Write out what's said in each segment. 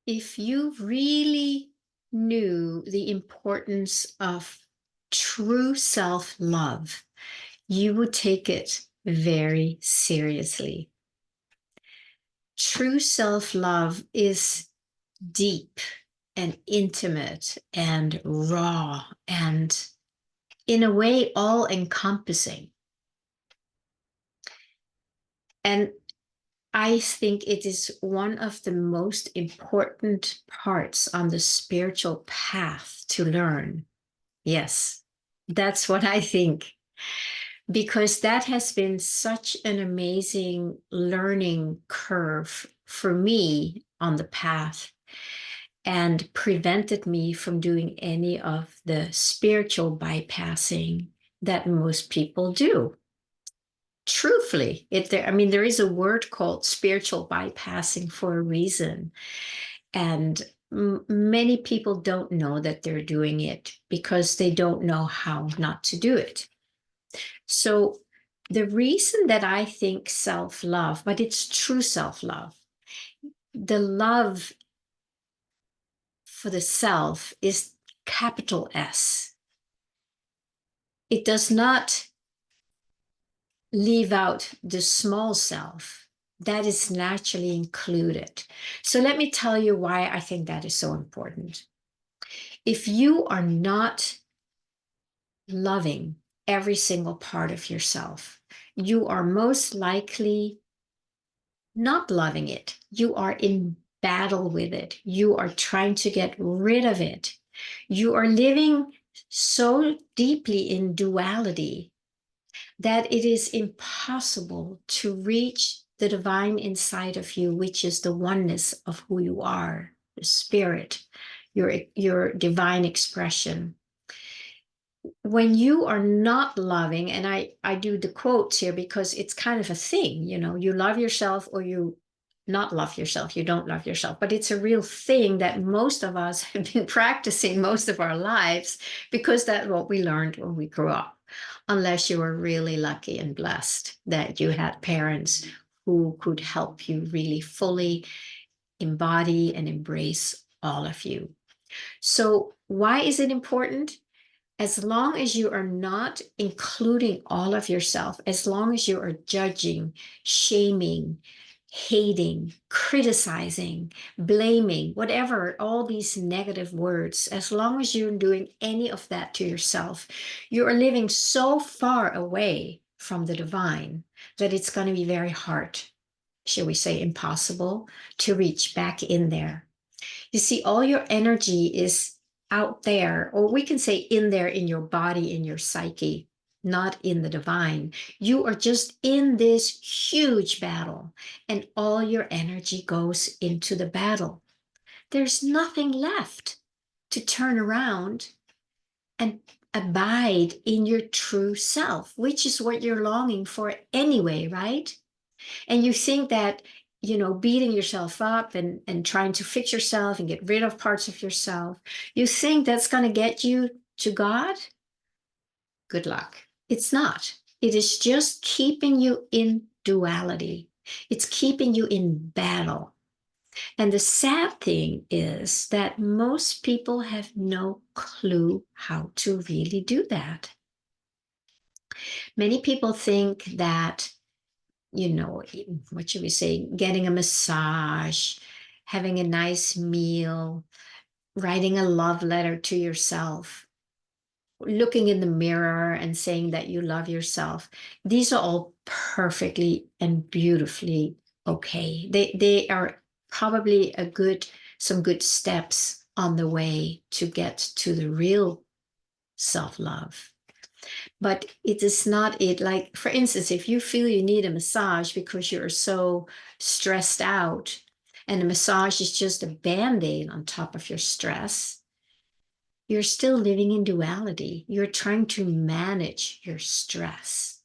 if you really knew the importance of true self-love, you would take it very seriously. True self-love is deep and intimate and raw and, in a way, all-encompassing. And I think it is one of the most important parts on the spiritual path to learn. Yes, that's what I think. Because that has been such an amazing learning curve for me on the path and prevented me from doing any of the spiritual bypassing that most people do. Truthfully, there is a word called spiritual bypassing for a reason. And many people don't know that they're doing it because they don't know how not to do it. So the reason that I think self-love, but it's true self-love, the love for the self is capital S. It does not leave out the small self that is naturally included. So let me tell you why I think that is so important. If you are not loving every single part of yourself, you are most likely not loving it. You are in battle with it. You are trying to get rid of it. You are living so deeply in duality that it is impossible to reach the divine inside of you, which is the oneness of who you are, the spirit, your divine expression. When you are not loving, and I do the quotes here because it's kind of a thing, you love yourself or you not love yourself, you don't love yourself, but it's a real thing that most of us have been practicing most of our lives because that's what we learned when we grew up, unless you were really lucky and blessed that you had parents who could help you really fully embody and embrace all of you. So why is it important? As long as you are not including all of yourself, as long as you are judging, shaming, hating, criticizing, blaming, whatever, all these negative words, as long as you're doing any of that to yourself, you are living so far away from the divine that it's going to be very hard, shall we say, impossible to reach back in there. You see, all your energy is out there, or we can say in there, in your body, in your psyche, not in the divine. You are just in this huge battle, and all your energy goes into the battle. There's nothing left to turn around and abide in your true self, which is what you're longing for anyway, right? And you think that, beating yourself up and trying to fix yourself and get rid of parts of yourself, you think that's going to get you to God? Good luck. It's not. It is just keeping you in duality. It's keeping you in battle. And the sad thing is that most people have no clue how to really do that. Many people think that what should we say, getting a massage, having a nice meal, writing a love letter to yourself, looking in the mirror and saying that you love yourself. These are all perfectly and beautifully okay. They are probably some good steps on the way to get to the real self-love. But it is not it. Like, for instance, if you feel you need a massage because you're so stressed out and a massage is just a band-aid on top of your stress, you're still living in duality. You're trying to manage your stress.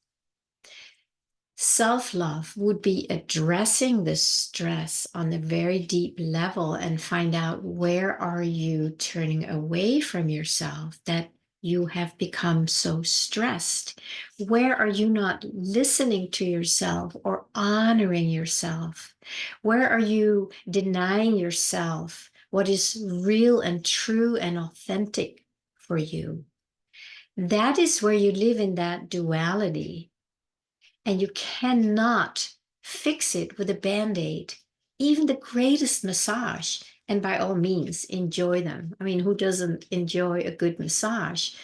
Self-love would be addressing the stress on a very deep level and find out, where are you turning away from yourself that you have become so stressed? Where are you not listening to yourself or honoring yourself? Where are you denying yourself what is real and true and authentic for you. That is where you live in that duality, and you cannot fix it with a band-aid, even the greatest massage. And by all means, enjoy them. I mean, who doesn't enjoy a good massage?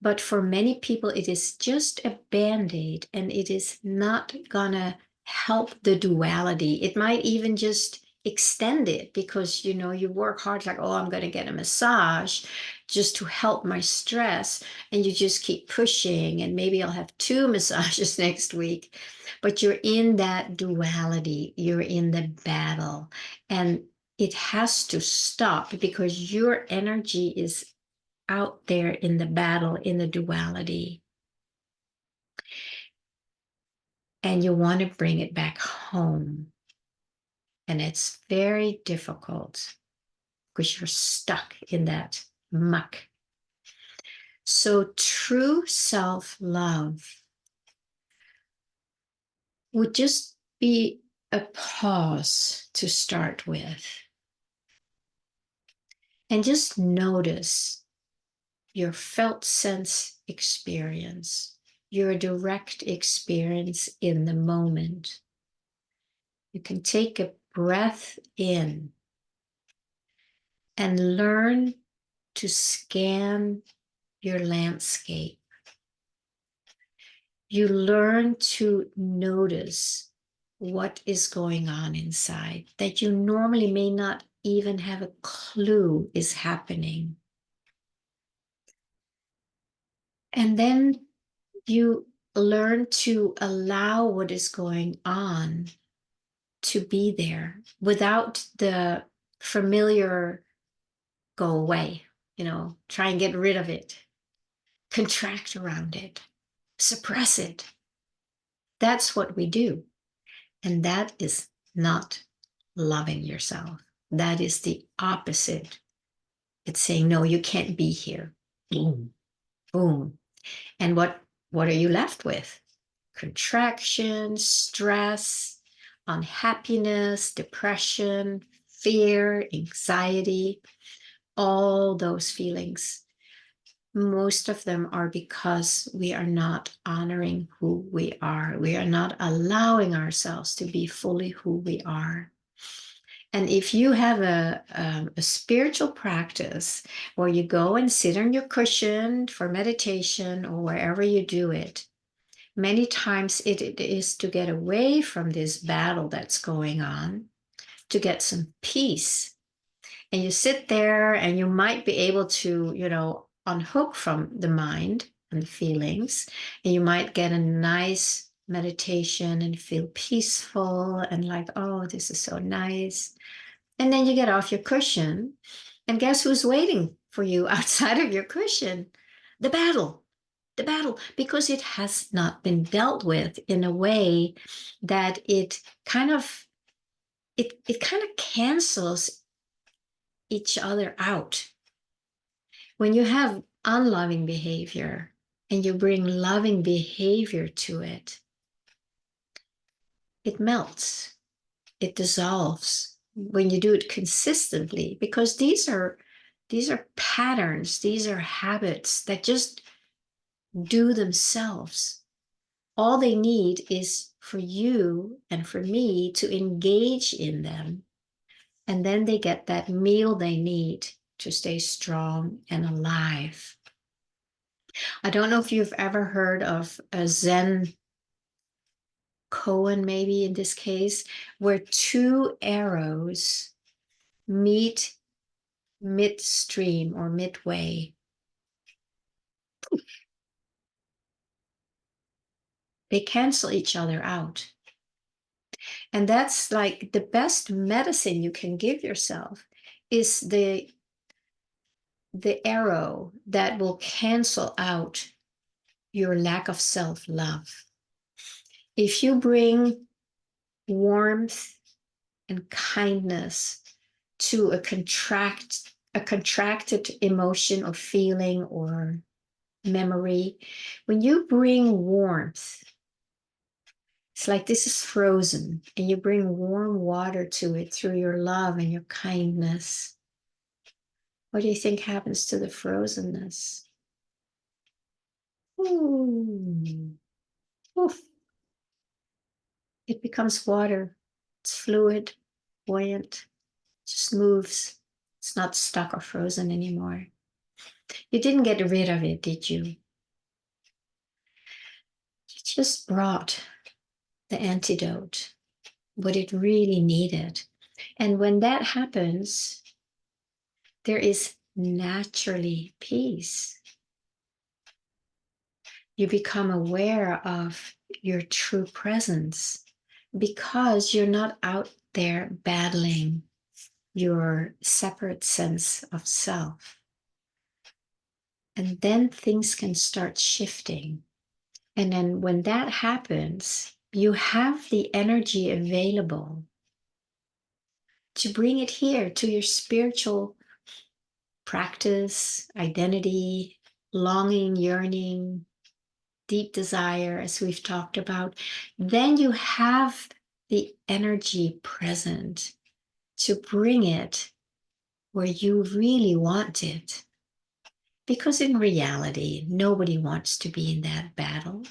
But for many people, it is just a band-aid, and it is not gonna help the duality. It might even just extend it, because you work hard, like, oh, I'm gonna get a massage just to help my stress, and you just keep pushing, and maybe I'll have 2 massages next week. But you're in that duality, you're in the battle, and it has to stop, because your energy is out there in the battle, in the duality. And you want to bring it back home. And it's very difficult, because you're stuck in that muck. So true self-love would just be a pause to start with. And just notice your felt sense experience, your direct experience in the moment. You can take a breath in and learn to scan your landscape. You learn to notice what is going on inside that you normally may not even have a clue is happening. And then you learn to allow what is going on to be there without the familiar go away, try and get rid of it, contract around it, suppress it. That's what we do. And that is not loving yourself. That is the opposite. It's saying, no, you can't be here. Boom, boom. And what are you left with? Contraction, stress, unhappiness, depression, fear, anxiety, all those feelings. Most of them are because we are not honoring who we are. We are not allowing ourselves to be fully who we are. And if you have a spiritual practice where you go and sit on your cushion for meditation, or wherever you do it, many times it is to get away from this battle that's going on, to get some peace. And you sit there and you might be able to, unhook from the mind and the feelings, and you might get a nice meditation and feel peaceful and like, oh, this is so nice. And then you get off your cushion, and guess who's waiting for you outside of your cushion? The battle. The battle, because it has not been dealt with in a way that it kind of cancels each other out. When you have unloving behavior and you bring loving behavior to it, it melts, it dissolves when you do it consistently, because these are patterns, these are habits that just do themselves. All they need is for you and for me to engage in them, and then they get that meal they need to stay strong and alive. I don't know if you've ever heard of a Zen koan, maybe in this case, where 2 arrows meet midstream or midway. They cancel each other out. And that's like the best medicine you can give yourself, is the arrow that will cancel out your lack of self-love. If you bring warmth and kindness to a contracted emotion or feeling or memory, when you bring warmth, it's like this is frozen, and you bring warm water to it through your love and your kindness. What do you think happens to the frozenness? Ooh. Oof. It becomes water. It's fluid, buoyant, just moves. It's not stuck or frozen anymore. You didn't get rid of it, did you? You just brought the antidote, what it really needed. And when that happens, there is naturally peace. You become aware of your true presence because you're not out there battling your separate sense of self. And then things can start shifting. And then when that happens, you have the energy available to bring it here to your spiritual practice, identity, longing, yearning, deep desire, as we've talked about. Then you have the energy present to bring it where you really want it. Because in reality, nobody wants to be in that battle.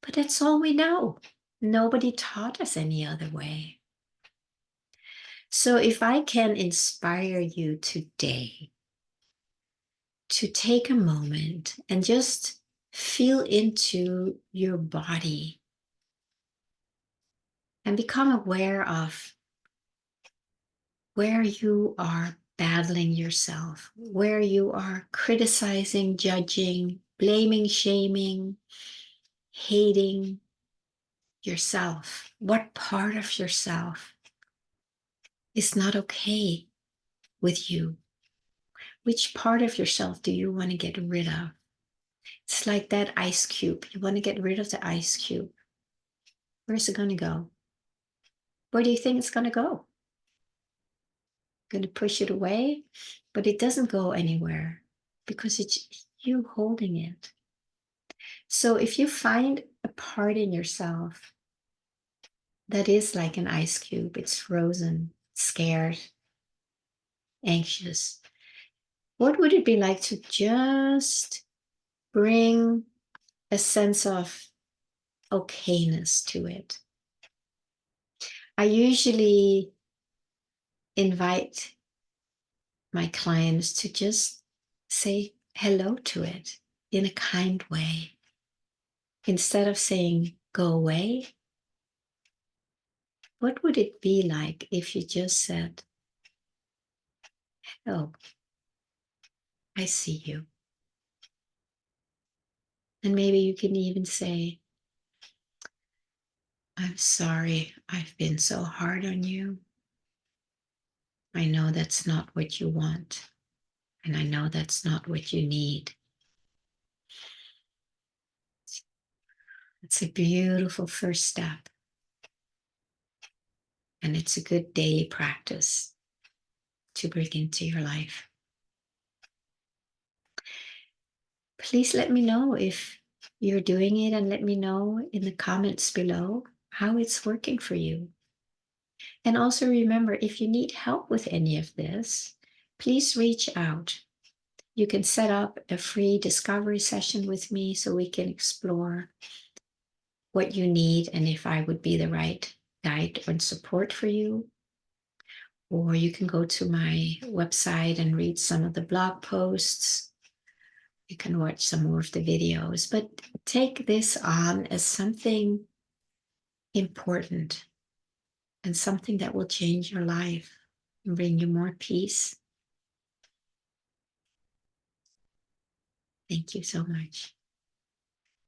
But that's all we know. Nobody taught us any other way. So if I can inspire you today to take a moment and just feel into your body and become aware of where you are battling yourself, where you are criticizing, judging, blaming, shaming, hating yourself. What part of yourself is not okay with you? Which part of yourself do you want to get rid of? It's like that ice cube. You want to get rid of the ice cube. Where's it going to go? Where do you think it's going to go? Going to push it away? But it doesn't go anywhere because it's you holding it. So if you find a part in yourself that is like an ice cube, it's frozen, scared, anxious, what would it be like to just bring a sense of okayness to it? I usually invite my clients to just say hello to it in a kind way. Instead of saying, go away, what would it be like if you just said, oh, I see you. And maybe you can even say, I'm sorry I've been so hard on you. I know that's not what you want. And I know that's not what you need. It's a beautiful first step. And it's a good daily practice to bring into your life. Please let me know if you're doing it and let me know in the comments below how it's working for you. And also remember, if you need help with any of this, please reach out. You can set up a free discovery session with me so we can explore what you need and if I would be the right guide and support for you. Or you can go to my website and read some of the blog posts. You can watch some more of the videos, but take this on as something important and something that will change your life and bring you more peace. Thank you so much.